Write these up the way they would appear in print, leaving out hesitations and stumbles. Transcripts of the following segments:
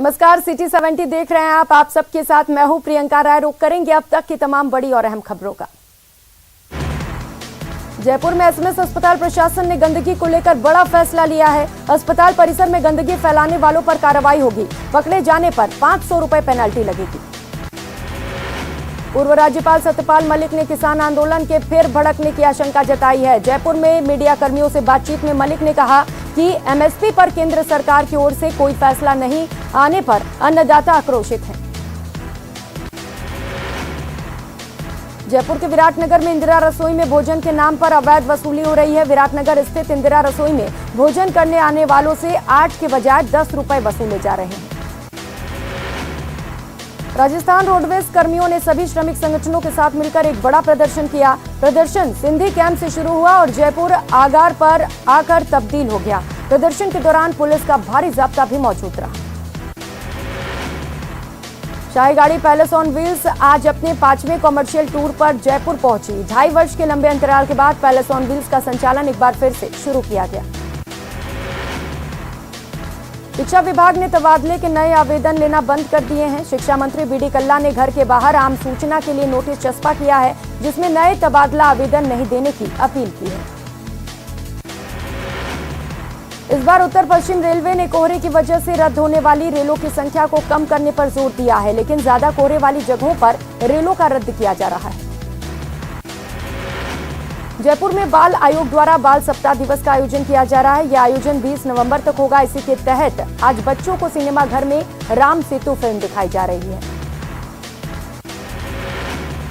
नमस्कार, सिटी 70 देख रहे हैं आप सबके साथ मैं हूं प्रियंका राय। रुक करेंगे अब तक की तमाम बड़ी और अहम खबरों का। जयपुर में एसएमएस अस्पताल प्रशासन ने गंदगी को लेकर बड़ा फैसला लिया है। अस्पताल परिसर में गंदगी फैलाने वालों पर कार्रवाई होगी। पकड़े जाने पर 500 रुपए पेनल्टी लगेगी। पूर्व राज्यपाल सत्यपाल मलिक ने किसान आंदोलन के फिर भड़कने की आशंका जताई है। जयपुर में मीडिया कर्मियों से बातचीत में मलिक ने कहा कि एमएसपी पर केंद्र सरकार की ओर से कोई फैसला नहीं आने पर अन्नदाता आक्रोशित हैं। जयपुर के विराटनगर में इंदिरा रसोई में भोजन के नाम पर अवैध वसूली हो रही है। विराटनगर स्थित इंदिरा रसोई में भोजन करने आने वालों से 8 के बजाय 10 रुपए वसूले जा रहे हैं। राजस्थान रोडवेज कर्मियों ने सभी श्रमिक संगठनों के साथ मिलकर एक बड़ा प्रदर्शन किया। प्रदर्शन सिंधी कैंप से शुरू हुआ और जयपुर आगार पर आकर तब्दील हो गया। प्रदर्शन के दौरान पुलिस का भारी जाब्ता भी मौजूद रहा। शाही गाड़ी पैलेस ऑन व्हील्स आज अपने 5वें कॉमर्शियल टूर पर जयपुर पहुंची। 2.5 वर्ष के लंबे अंतराल के बाद पैलेस ऑन व्हील्स का संचालन एक बार फिर से शुरू किया गया। शिक्षा विभाग ने तबादले के नए आवेदन लेना बंद कर दिए हैं। शिक्षा मंत्री बीडी कल्ला ने घर के बाहर आम सूचना के लिए नोटिस चस्पा किया है, जिसमें नए तबादला आवेदन नहीं देने की अपील की है। इस बार उत्तर पश्चिम रेलवे ने कोहरे की वजह से रद्द होने वाली रेलों की संख्या को कम करने पर जोर दिया है, लेकिन ज्यादा कोहरे वाली जगहों पर रेलों का रद्द किया जा रहा है। जयपुर में बाल आयोग द्वारा बाल सप्ताह दिवस का आयोजन किया जा रहा है। यह आयोजन 20 नवंबर तक होगा। इसी के तहत आज बच्चों को सिनेमा घर में राम सेतु फिल्म दिखाई जा रही है।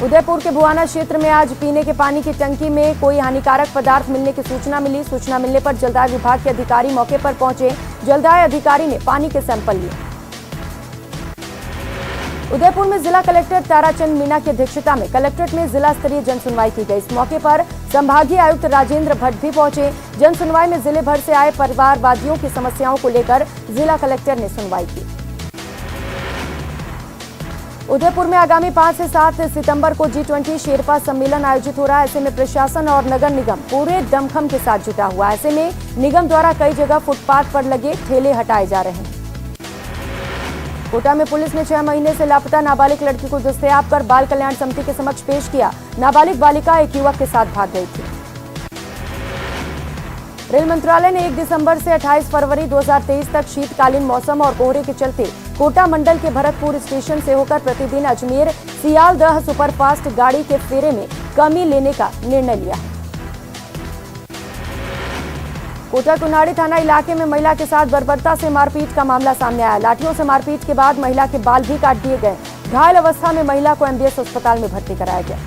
उदयपुर के भुआना क्षेत्र में आज पीने के पानी की टंकी में कोई हानिकारक पदार्थ मिलने की सूचना मिली। सूचना मिलने पर जलदाय विभाग के अधिकारी मौके पर पहुंचे। जलदाय अधिकारी ने पानी के सैंपल लिए। उदयपुर में जिला कलेक्टर ताराचंद मीणा की अध्यक्षता में कलेक्ट्रेट में जिला स्तरीय जन सुनवाई की गई। इस मौके पर संभागीय आयुक्त राजेंद्र भट्ट भी पहुंचे। जन सुनवाई में जिले भर से आए परिवारवादियों की समस्याओं को लेकर जिला कलेक्टर ने सुनवाई की। उदयपुर में आगामी 5 से 7 सितंबर को G20 शेरपा सम्मेलन आयोजित हो रहा है। ऐसे में प्रशासन और नगर निगम पूरे दमखम के साथ जुटा हुआ है। ऐसे में निगम द्वारा कई जगह फुटपाथ पर लगे ठेले हटाए जा रहे हैं। कोटा में पुलिस ने 6 महीने से लापता नाबालिग लड़की को दस्तयाब कर बाल कल्याण समिति के समक्ष पेश किया। नाबालिग बालिका एक युवक के साथ भाग गई थी। रेल मंत्रालय ने 1 दिसंबर से 28 फरवरी 2023 तक शीतकालीन मौसम और कोहरे के चलते कोटा मंडल के भरतपुर स्टेशन से होकर प्रतिदिन अजमेर सियालदह सुपरफास्ट गाड़ी के फेरे में कमी लेने का निर्णय लिया है। कोटा कुनाड़ी थाना इलाके में महिला के साथ बर्बरता से मारपीट का मामला सामने आया। लाठियों से मारपीट के बाद महिला के बाल भी काट दिए गए। घायल अवस्था में महिला को एमबीएस अस्पताल में भर्ती कराया गया।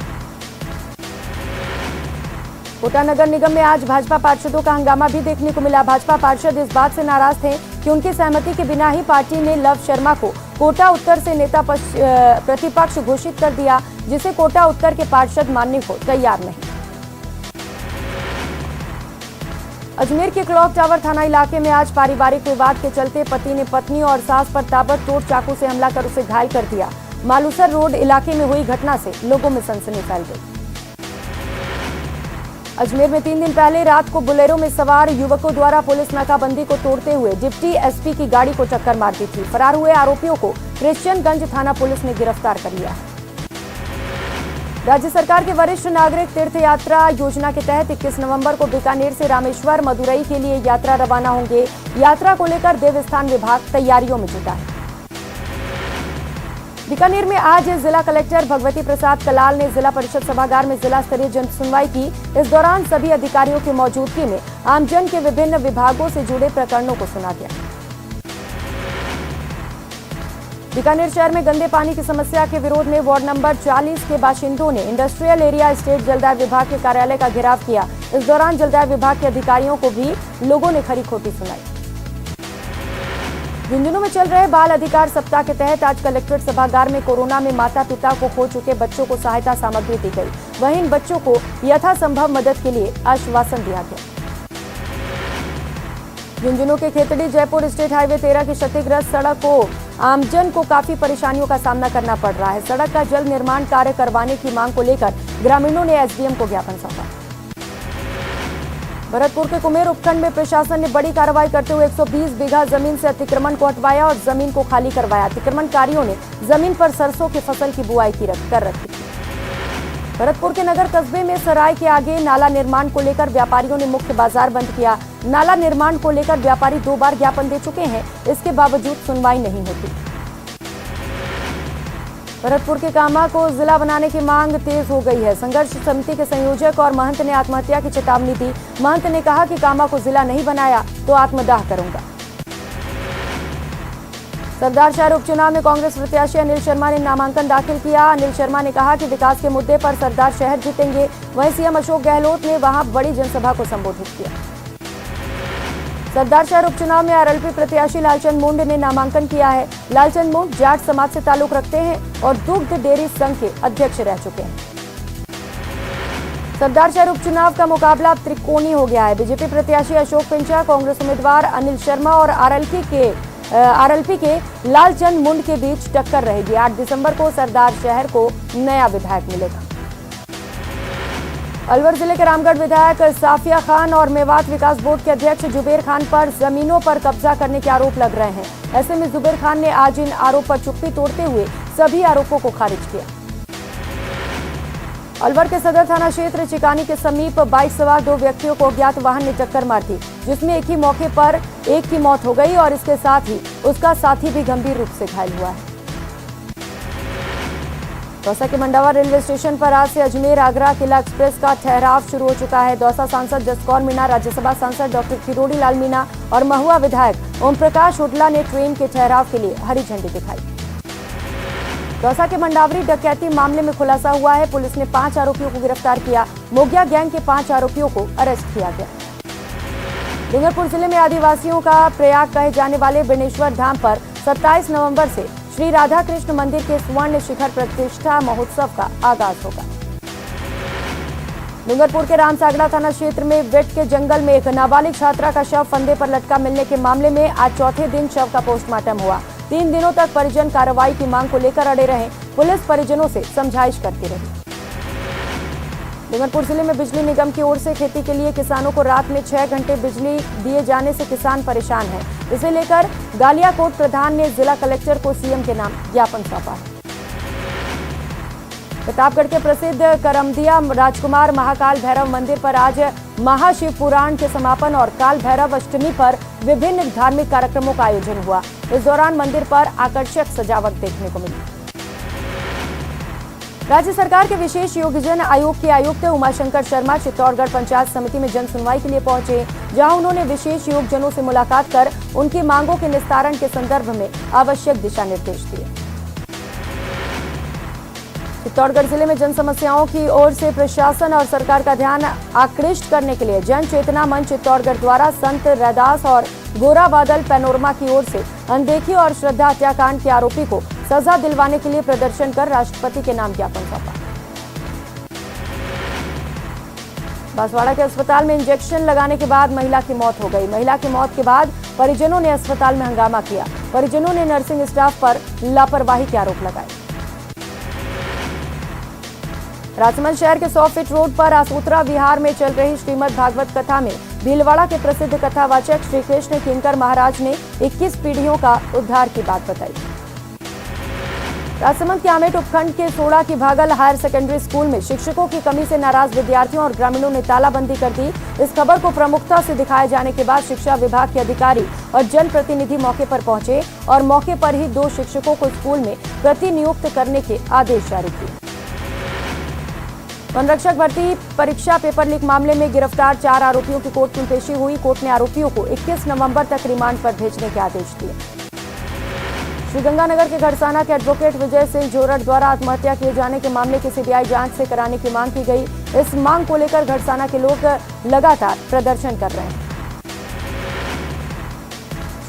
कोटा नगर निगम में आज भाजपा पार्षदों का हंगामा भी देखने को मिला। भाजपा पार्षद इस बात से नाराज थे कि उनकी सहमति के बिना ही पार्टी ने लव शर्मा को कोटा उत्तर से नेता प्रतिपक्ष घोषित कर दिया, जिसे कोटा उत्तर के पार्षद मानने को तैयार नहीं। अजमेर के क्लॉक टावर थाना इलाके में आज पारिवारिक विवाद के चलते पति ने पत्नी और सास पर ताबड़तोड़ चाकू से हमला कर उसे घायल कर दिया। मालूसर रोड इलाके में हुई घटना से लोगों में सनसनी फैल गई। अजमेर में 3 दिन पहले रात को बुलेरो में सवार युवकों द्वारा पुलिस नाकाबंदी को तोड़ते हुए डिप्टी एसपी की गाड़ी को टक्कर मार दी थी। फरार हुए आरोपियों को क्रिश्चियनगंज थाना पुलिस ने गिरफ्तार कर लिया। राज्य सरकार के वरिष्ठ नागरिक तीर्थ यात्रा योजना के तहत 21 नवंबर को बीकानेर से रामेश्वर मदुरई के लिए यात्रा रवाना होंगे। यात्रा को लेकर देवस्थान विभाग तैयारियों में जुटा है। बीकानेर में आज जिला कलेक्टर भगवती प्रसाद कलाल ने जिला परिषद सभागार में जिला स्तरीय जन सुनवाई की। इस दौरान सभी अधिकारियों की मौजूदगी में आमजन के विभिन्न विभागों से जुड़े प्रकरणों को सुना गया। बीकानेर शहर में गंदे पानी की समस्या के विरोध में वार्ड नंबर 40 के बाशिंदों ने इंडस्ट्रियल एरिया स्टेट जलदाय विभाग के कार्यालय का घेराव किया। इस दौरान जलदाय विभाग के अधिकारियों को भी लोगों ने खरी खोटी सुनाई। झुंझुनू में चल रहे बाल अधिकार सप्ताह के तहत आज कलेक्ट्रेट सभागार में कोरोना में माता पिता को खो चुके बच्चों को सहायता सामग्री दी गई। वहीं इन बच्चों को यथासंभव मदद के लिए आश्वासन दिया गया। झुंझुनू के खेतड़ी जयपुर स्टेट हाईवे 13 की क्षतिग्रस्त सड़क को आमजन को काफी परेशानियों का सामना करना पड़ रहा है। सड़क का जल्द निर्माण कार्य करवाने की मांग को लेकर ग्रामीणों ने एसडीएम को ज्ञापन सौंपा। भरतपुर के कुमेर उपखंड में प्रशासन ने बड़ी कार्रवाई करते हुए 120 बीघा जमीन से अतिक्रमण को हटवाया और जमीन को खाली करवाया। अतिक्रमणकारियों ने जमीन पर सरसों की फसल की बुआई कर रखी थी। भरतपुर के नगर कस्बे में सराय के आगे नाला निर्माण को लेकर व्यापारियों ने मुख्य बाजार बंद किया। नाला निर्माण को लेकर व्यापारी 2 बार ज्ञापन दे चुके हैं, इसके बावजूद सुनवाई नहीं होती। भरतपुर के कामा को जिला बनाने की मांग तेज हो गई है। संघर्ष समिति के संयोजक और महंत ने आत्महत्या की चेतावनी दी। महंत ने कहा कि कामा को जिला नहीं बनाया तो आत्मदाह करूंगा। सरदार शहर उपचुनाव में कांग्रेस प्रत्याशी अनिल शर्मा ने नामांकन दाखिल किया। अनिल शर्मा ने कहा कि विकास के मुद्दे पर सरदार शहर जीतेंगे। वहीं सीएम अशोक गहलोत ने वहां बड़ी जनसभा को संबोधित किया। सरदार शहर उपचुनाव में आरएलपी प्रत्याशी लालचंद मुंड ने नामांकन किया है। लालचंद मुंड जाट समाज से ताल्लुक रखते हैं और दुग्ध डेयरी संघ के अध्यक्ष रह चुके हैं। सरदार शहर उपचुनाव का मुकाबला अब त्रिकोणीय हो गया है। बीजेपी प्रत्याशी अशोक पिंचा, कांग्रेस उम्मीदवार अनिल शर्मा और आरएलपी के लालचंद मुंड के बीच टक्कर रहेगी। 8 दिसंबर को सरदार शहर को नया विधायक मिलेगा। अलवर जिले के रामगढ़ विधायक साफिया खान और मेवात विकास बोर्ड के अध्यक्ष जुबेर खान पर जमीनों पर कब्जा करने के आरोप लग रहे हैं। ऐसे में जुबेर खान ने आज इन आरोप पर चुप्पी तोड़ते हुए सभी आरोपों को खारिज किया। अलवर के सदर थाना क्षेत्र चिकानी के समीप बाइक सवार 2 व्यक्तियों को अज्ञात वाहन ने टक्कर मार दी, जिसमें एक ही मौके पर एक की मौत हो गई और इसके साथ ही उसका साथी भी गंभीर रूप से घायल हुआ है। दौसा के मंडावा रेलवे स्टेशन पर आज से अजमेर आगरा किला एक्सप्रेस का ठहराव शुरू हो चुका है। दौसा सांसद जसकौर मीणा, राज्यसभा सांसद डॉक्टर किरोड़ी लाल मीणा और महुआ विधायक ओम प्रकाश हुडला ने ट्रेन के ठहराव के लिए हरी झंडी दिखाई। दौसा के मंडावरी डकैती मामले में खुलासा हुआ है। पुलिस ने 5 आरोपियों को गिरफ्तार किया। मोगिया गैंग के 5 आरोपियों को अरेस्ट किया गया। डूंगरपुर जिले में आदिवासियों का प्रयाग कहे जाने वाले बेनेश्वर धाम पर 27 नवंबर से श्री राधा कृष्ण मंदिर के स्वर्ण शिखर प्रतिष्ठा महोत्सव का आगाज होगा। डूंगरपुर के रामसागड़ा थाना क्षेत्र में वेट के जंगल में एक नाबालिग छात्रा का शव फंदे पर लटका मिलने के मामले में आज चौथे दिन शव का पोस्टमार्टम हुआ। 3 दिनों तक परिजन कार्रवाई की मांग को लेकर अड़े रहे। पुलिस परिजनों से समझाइश करती रही। डूंगरपुर जिले में बिजली निगम की ओर से खेती के लिए किसानों को रात में 6 घंटे बिजली दिए जाने से किसान परेशान हैं। इसे लेकर गालियाकोट प्रधान ने जिला कलेक्टर को सीएम के नाम ज्ञापन सौंपा है। प्रतापगढ़ के प्रसिद्ध करमदिया राजकुमार महाकाल भैरव मंदिर पर आज महाशिव पुराण के समापन और काल भैरव अष्टमी पर विभिन्न धार्मिक कार्यक्रमों का आयोजन हुआ। इस दौरान मंदिर पर आकर्षक सजावट देखने को मिली। राज्य सरकार के विशेष योगजन आयोग के आयुक्त उमाशंकर शर्मा चित्तौड़गढ़ पंचायत समिति में जन सुनवाई के लिए पहुंचे, जहां उन्होंने विशेष योगजनों से मुलाकात कर उनकी मांगों के निस्तारण के संदर्भ में आवश्यक दिशा निर्देश दिए। चित्तौड़गढ़ जिले में जन समस्याओं की ओर से प्रशासन और सरकार का ध्यान आकृष्ट करने के लिए जन चेतना मंच चित्तौड़गढ़ द्वारा संत रैदास और गोरा बादल पैनोरमा की ओर से अनदेखी और श्रद्धा हत्याकांड के आरोपी को सजा दिलवाने के लिए प्रदर्शन कर राष्ट्रपति के नाम ज्ञापन सौंपा। बांसवाड़ा के अस्पताल में इंजेक्शन लगाने के बाद महिला की मौत हो गई। महिला की मौत के बाद परिजनों ने अस्पताल में हंगामा किया। परिजनों ने नर्सिंग स्टाफ पर लापरवाही के आरोप लगाए। राजमहल शहर के 100 फीट रोड पर आसोतरा विहार में चल रही श्रीमद् भागवत कथा में भीलवाड़ा के प्रसिद्ध कथावाचक श्री कृष्ण किंकर महाराज ने 21 पीढ़ियों का उद्धार की बात बताई। राजसमंद के आमेट उपखंड के सोड़ा की भागल हायर सेकेंडरी स्कूल में शिक्षकों की कमी से नाराज विद्यार्थियों और ग्रामीणों ने तालाबंदी कर दी। इस खबर को प्रमुखता से दिखाए जाने के बाद शिक्षा विभाग के अधिकारी और जनप्रतिनिधि मौके पर पहुंचे और मौके पर ही 2 शिक्षकों को स्कूल में प्रतिनियुक्त करने के आदेश जारी किए। वनरक्षक भर्ती परीक्षा पेपर लीक मामले में गिरफ्तार 4 आरोपियों की कोर्ट में पेशी हुई। कोर्ट ने आरोपियों को 21 नवंबर तक रिमांड पर भेजने के आदेश दिए। श्रीगंगानगर के घड़साना के एडवोकेट विजय सिंह जोरड़ द्वारा आत्महत्या किए जाने के मामले की सीबीआई जांच से कराने की मांग की गई। इस मांग को लेकर घड़साना के लोग लगातार प्रदर्शन कर रहे हैं।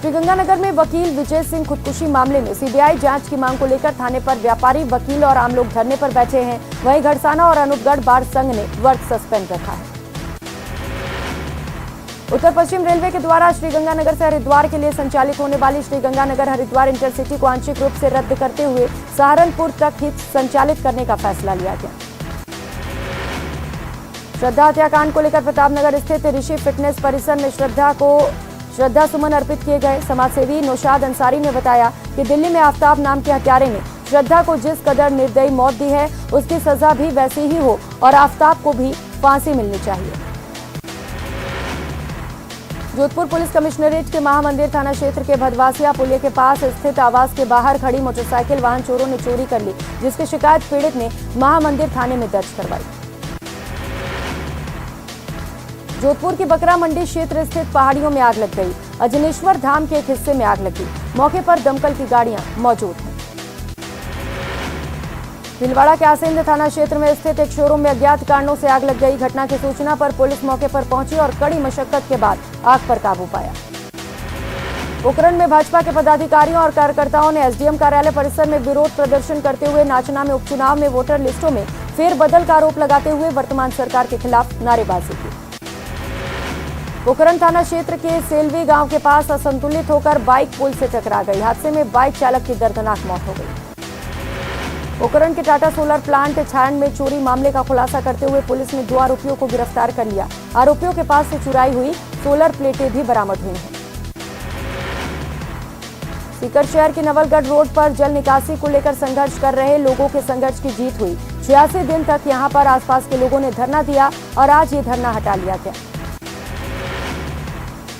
श्रीगंगानगर में वकील विजय सिंह खुदकुशी मामले में सीबीआई जांच की मांग को लेकर थाने पर व्यापारी, वकील और आम लोग धरने पर बैठे हैं। वहीं घड़साना और अनूपगढ़ बार संघ ने वर्क सस्पेंड रखा है। उत्तर पश्चिम रेलवे के द्वारा श्रीगंगानगर से हरिद्वार के लिए संचालित होने वाली श्रीगंगानगर हरिद्वार इंटरसिटी को आंशिक रूप से रद्द करते हुए सहारनपुर तक ही संचालित करने का फैसला लिया गया। श्रद्धा हत्याकांड को लेकर प्रतापनगर स्थित ऋषि फिटनेस परिसर में श्रद्धा सुमन अर्पित किए गए। समाजसेवी नौशाद अंसारी ने बताया कि दिल्ली में आफ्ताब नाम के हत्यारे ने श्रद्धा को जिस कदर निर्दयी मौत दी है, उसकी सजा भी वैसी ही हो और आफ्ताब को भी फांसी मिलनी चाहिए। जोधपुर पुलिस कमिश्नरेट के महामंदिर थाना क्षेत्र के भदवासिया पुलिया के पास स्थित आवास के बाहर खड़ी मोटरसाइकिल वाहन चोरों ने चोरी कर ली, जिसकी शिकायत पीड़ित ने महामंदिर थाने में दर्ज करवाई। जोधपुर की बकरा मंडी क्षेत्र स्थित पहाड़ियों में आग लग गई। अजनेश्वर धाम के एक हिस्से में आग लगी। मौके पर दमकल की गाड़ियां मौजूद हैं। भीलवाड़ा के आसेंद्र थाना क्षेत्र में स्थित एक शोरूम में अज्ञात कारणों से आग लग गई। घटना की सूचना पर पुलिस मौके पर पहुंची और कड़ी मशक्कत के बाद आग पर काबू पाया। पोखरण में भाजपा के पदाधिकारियों और कार्यकर्ताओं ने एसडीएम कार्यालय परिसर में विरोध प्रदर्शन करते हुए नाचना में उपचुनाव में वोटर लिस्टों में फेरबदल का आरोप लगाते हुए वर्तमान सरकार के खिलाफ नारेबाजी की। पोखरण थाना क्षेत्र के सेलवी गांव के पास असंतुलित होकर बाइक पुल से टकरा गई। हादसे में बाइक चालक की दर्दनाक मौत हो गई। पोखरण के टाटा सोलर प्लांट छारण में चोरी मामले का खुलासा करते हुए पुलिस ने 2 आरोपियों को गिरफ्तार कर लिया। आरोपियों के पास से चुराई हुई सोलर प्लेटें भी बरामद हुई हैं। सीकर शहर की नवलगढ़ रोड पर जल निकासी को लेकर संघर्ष कर रहे लोगों के संघर्ष की जीत हुई। 86 दिन तक यहां पर आसपास के लोगों ने धरना दिया और आज ये धरना हटा लिया गया।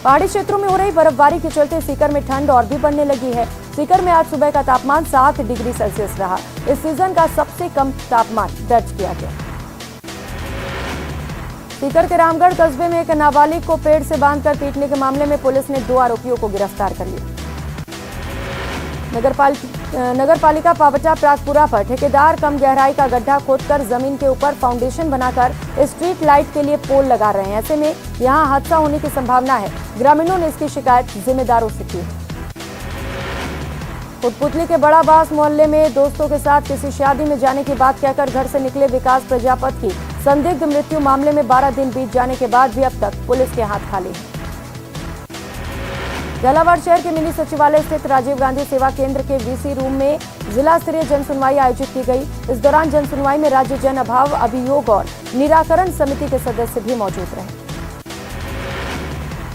पहाड़ी क्षेत्रों में हो रही बर्फबारी के चलते सीकर में ठंड और भी बढ़ने लगी है। सीकर में आज सुबह का तापमान 7 डिग्री सेल्सियस रहा। इस सीजन का सबसे कम तापमान दर्ज किया गया। सीकर के रामगढ़ कस्बे में एक नाबालिग को पेड़ से बांधकर पीटने के मामले में पुलिस ने 2 आरोपियों को गिरफ्तार कर लिया। नगर पालिका पावटा प्रागपुरा पर ठेकेदार कम गहराई का गड्ढा खोदकर जमीन के ऊपर फाउंडेशन बनाकर स्ट्रीट लाइट के लिए पोल लगा रहे हैं। ऐसे में यहां हादसा होने की संभावना है। ग्रामीणों ने इसकी शिकायत जिम्मेदारों से की है। कोटपुतली के बड़ा बास मोहल्ले में दोस्तों के साथ किसी शादी में जाने की बात कहकर घर से निकले विकास प्रजापति की संदिग्ध मृत्यु मामले में 12 दिन बीत जाने के बाद भी अब तक पुलिस के हाथ खाली है। झालावाड़ शहर के मिनी सचिवालय स्थित राजीव गांधी सेवा केंद्र के वीसी रूम में जिला स्तरीय जनसुनवाई आयोजित की गई। इस दौरान जनसुनवाई में राज्य जन अभाव अभियोग और निराकरण समिति के सदस्य भी मौजूद रहे।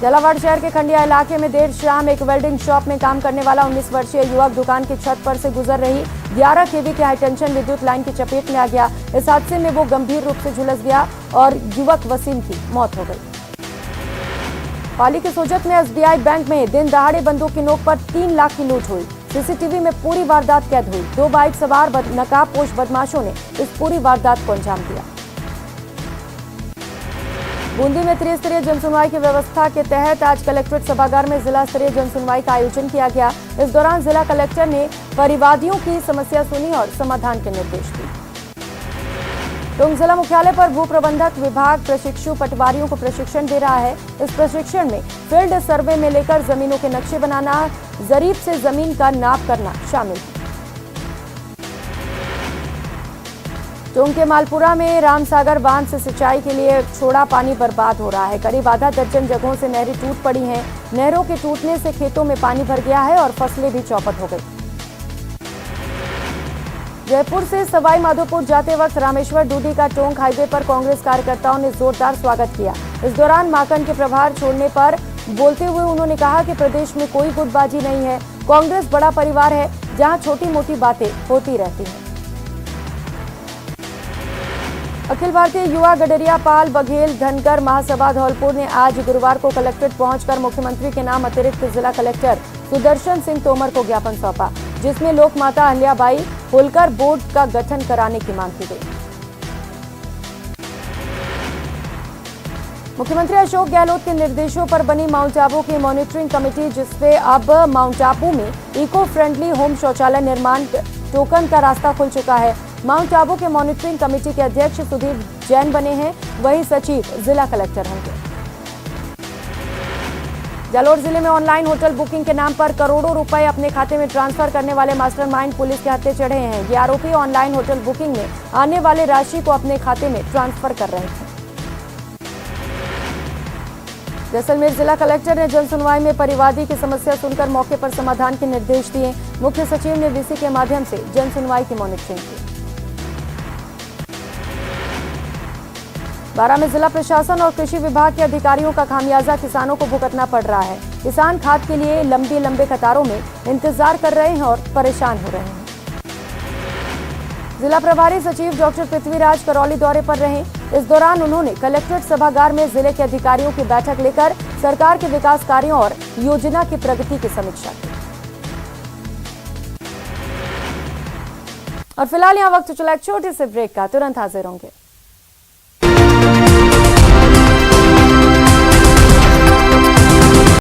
झालावाड़ शहर के खंडिया इलाके में देर शाम एक वेल्डिंग शॉप में काम करने वाला 19 वर्षीय युवक दुकान की छत पर से गुजर रही 11 केवी की हाईटेंशन विद्युत लाइन की चपेट में आ गया। इस हादसे में वो गंभीर रूप से झुलस गया और युवक वसीम की मौत हो गई। पाली के सोजत में एसबीआई बैंक में दिन दहाड़े बंदूक की नोक पर 3 लाख की लूट हुई। सीसीटीवी में पूरी वारदात कैद हुई। 2 बाइक सवार नकाबपोश बदमाशों ने इस पूरी वारदात को अंजाम दिया। बूंदी में त्रिस्तरीय जनसुनवाई की व्यवस्था के तहत आज कलेक्ट्रेट सभागार में जिला स्तरीय जनसुनवाई का आयोजन किया गया। इस दौरान जिला कलेक्टर ने परिवादियों की समस्या सुनी और समाधान के निर्देश दिए। टोंक जिला मुख्यालय पर भू प्रबंधक विभाग प्रशिक्षु पटवारियों को प्रशिक्षण दे रहा है। इस प्रशिक्षण में फील्ड सर्वे में लेकर जमीनों के नक्शे बनाना, जरीब से जमीन का नाप करना शामिल है। टोंक के मालपुरा में रामसागर बांध से सिंचाई के लिए छोड़ा पानी बर्बाद हो रहा है। करीब आधा दर्जन जगहों से नहरें टूट पड़ी हैं। नहरों के टूटने से खेतों में पानी भर गया है और फसलें भी चौपट हो गई। जयपुर से सवाई माधोपुर जाते वक्त रामेश्वर डूडी का टोंक हाईवे पर कांग्रेस कार्यकर्ताओं ने जोरदार स्वागत किया। इस दौरान माकन के प्रभार छोड़ने पर बोलते हुए उन्होंने कहा कि प्रदेश में कोई गुटबाजी नहीं है। कांग्रेस बड़ा परिवार है जहां छोटी मोटी बातें होती रहती हैं। अखिल भारतीय युवा गडरिया पाल बघेल धनगर महासभा धौलपुर ने आज गुरुवार को कलेक्ट्रेट पहुंचकर मुख्यमंत्री के नाम अतिरिक्त जिला कलेक्टर सुदर्शन सिंह तोमर को ज्ञापन सौंपा, जिसमें लोक माता अहिल्याबाई होलकर बोर्ड का गठन कराने की मांग की गई। मुख्यमंत्री अशोक गहलोत के निर्देशों पर बनी माउंट आबू की मॉनिटरिंग कमेटी, जिससे अब माउंट आबू में इको फ्रेंडली होम शौचालय निर्माण टोकन का रास्ता खुल चुका है। माउंट आबू के मॉनिटरिंग कमेटी के अध्यक्ष सुधीर जैन बने हैं, वहीं सचिव जिला कलेक्टर होंगे। जालौर जिले में ऑनलाइन होटल बुकिंग के नाम पर करोड़ों रुपए अपने खाते में ट्रांसफर करने वाले मास्टरमाइंड पुलिस के हत्थे चढ़े हैं। ये आरोपी ऑनलाइन होटल बुकिंग में आने वाले राशि को अपने खाते में ट्रांसफर कर रहे थे। जैसलमेर जिला कलेक्टर ने जनसुनवाई में परिवादी की समस्या सुनकर मौके पर समाधान के निर्देश दिए। मुख्य सचिव ने वीसी के माध्यम से जनसुनवाई की मॉनिटरिंग की। बारां में जिला प्रशासन और कृषि विभाग के अधिकारियों का खामियाजा किसानों को भुगतना पड़ रहा है। किसान खाद के लिए लंबी कतारों में इंतजार कर रहे हैं और परेशान हो रहे हैं। जिला प्रभारी सचिव डॉक्टर पृथ्वीराज करौली दौरे पर रहे। इस दौरान उन्होंने कलेक्ट्रेट सभागार में जिले के अधिकारियों की बैठक लेकर सरकार के विकास कार्यों और योजना की प्रगति की समीक्षा की। और फिलहाल यहाँ वक्त चला एक छोटे से ब्रेक का, तुरंत हाजिर होंगे।